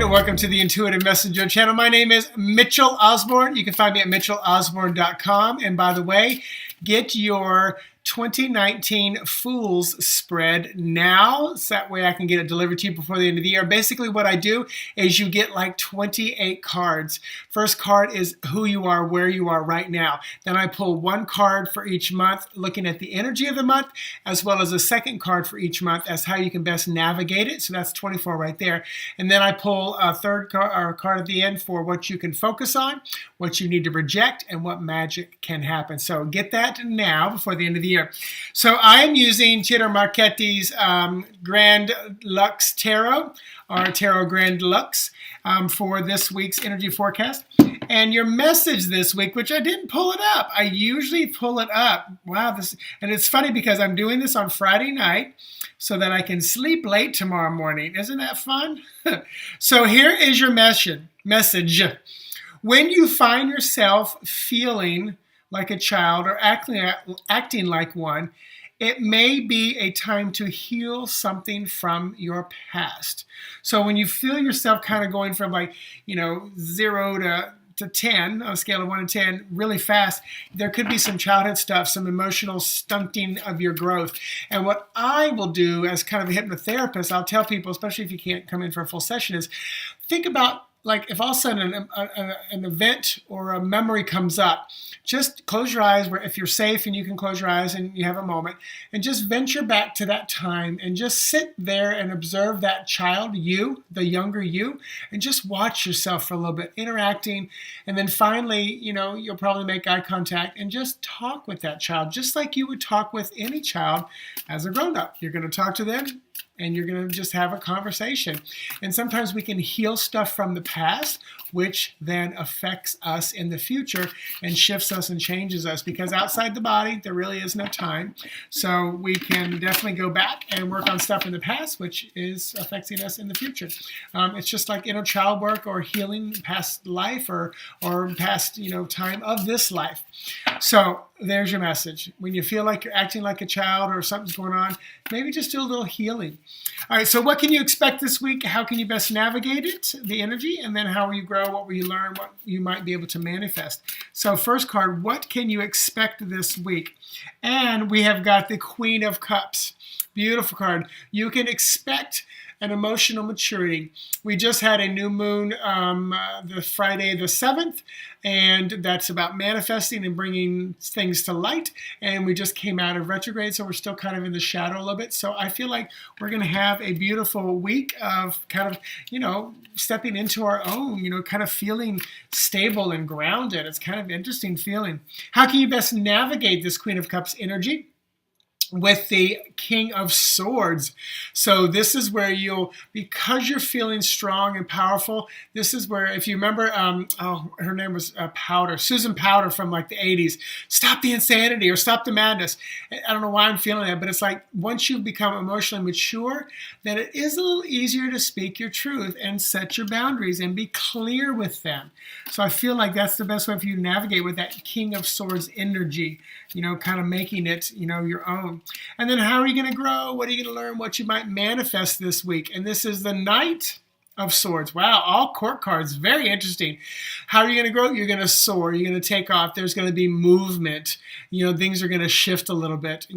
and welcome to the Intuitive Messenger channel. My name is Mitchell Osborn. You can find me at mitchellosborn.com. And by the way, get your 2019 Fools spread now, so that way I can get it delivered to you before the end of the year. Basically what I do is you get like 28 cards. First card is who you are, where you are right now. Then I pull one card for each month, looking at the energy of the month, as well as a second card for each month as how you can best navigate it. So that's 24 right there. And then I pull a third card at the end for what you can focus on, what you need to reject, and what magic can happen. So get that now before the end of the year. So I'm using Tito Marchetti's Grand Lux Tarot, or Tarot Grand Lux, for this week's energy forecast. And your message this week, which I didn't pull it up. I usually pull it up. Wow, and it's funny because I'm doing this on Friday night so that I can sleep late tomorrow morning. Isn't that fun? So here is your message. When you find yourself feeling like a child or acting like one, it may be a time to heal something from your past. So when you feel yourself kind of going from 0 to 10, on a scale of 1 to 10, really fast, there could be some childhood stuff, some emotional stunting of your growth. And what I will do as kind of a hypnotherapist, I'll tell people, especially if you can't come in for a full session, is think about, like, if all of a sudden an event or a memory comes up, just close your eyes, where if you're safe and you can close your eyes and you have a moment, and just venture back to that time and just sit there and observe that child, you, the younger you, and just watch yourself for a little bit, interacting. And then finally, you'll probably make eye contact and just talk with that child, just like you would talk with any child as a grown-up. You're going to talk to them, and you're going to just have a conversation. And sometimes we can heal stuff from the past, which then affects us in the future and shifts us and changes us, because outside the body, there really is no time. So we can definitely go back and work on stuff in the past, which is affecting us in the future. It's just like inner child work or healing past life or past, time of this life. So there's your message. When you feel like you're acting like a child or something's going on, maybe just do a little healing. All right, so what can you expect this week? How can you best navigate it, the energy? And then how will you grow? What will you learn? What you might be able to manifest? So first card, what can you expect this week? And we have got the Queen of Cups. Beautiful card. You can expect an emotional maturity. We just had a new moon the Friday the 7th, and that's about manifesting and bringing things to light. And we just came out of retrograde, so we're still kind of in the shadow a little bit. So I feel like we're going to have a beautiful week of kind of, stepping into our own, kind of feeling stable and grounded. It's kind of interesting feeling. How can you best navigate this Queen of Cups energy? With the King of Swords. So this is where because you're feeling strong and powerful, this is where, if you remember, her name was Susan Powder from like the 80s, stop the insanity or stop the madness. I don't know why I'm feeling that, but it's like once you become emotionally mature, then it is a little easier to speak your truth and set your boundaries and be clear with them. So I feel like that's the best way for you to navigate with that King of Swords energy, kind of making it, your own. And then how are you going to grow? What are you going to learn? What you might manifest this week? And this is the Knight of Swords. Wow, all court cards. Very interesting. How are you going to grow? You're going to soar. You're going to take off. There's going to be movement. Things are going to shift a little bit,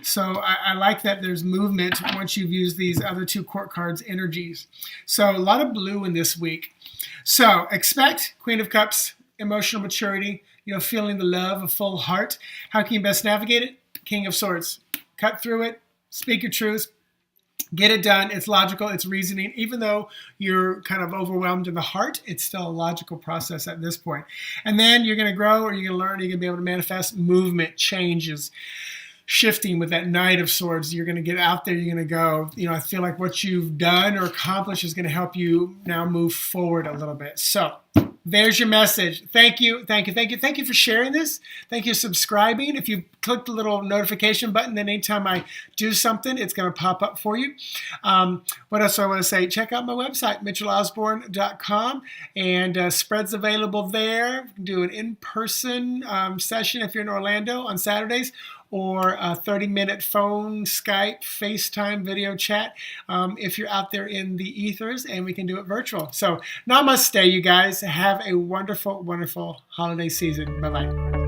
So I like that there's movement once you've used these other two court cards energies. So a lot of blue in this week. So expect Queen of Cups, emotional maturity, feeling the love, a full heart. How can you best navigate it? King of Swords. Cut through it. Speak your truth. Get it done. It's logical. It's reasoning. Even though you're kind of overwhelmed in the heart, it's still a logical process at this point. And then you're going to grow, or you're going to learn, you're going to be able to manifest movement, changes, shifting with that Knight of Swords. You're going to get out there. You're going to go. I feel like what you've done or accomplished is going to help you now move forward a little bit. So there's your message. Thank you. Thank you. Thank you. Thank you for sharing this. Thank you for subscribing. If you click the little notification button, then anytime I do something, it's going to pop up for you. What else do I want to say? Check out my website, mitchellosborn.com, and spreads available there. Do an in-person session if you're in Orlando on Saturdays, or a 30-minute phone, Skype, FaceTime video chat if you're out there in the ethers, and we can do it virtual. So namaste, you guys. Have a wonderful, wonderful holiday season. Bye-bye.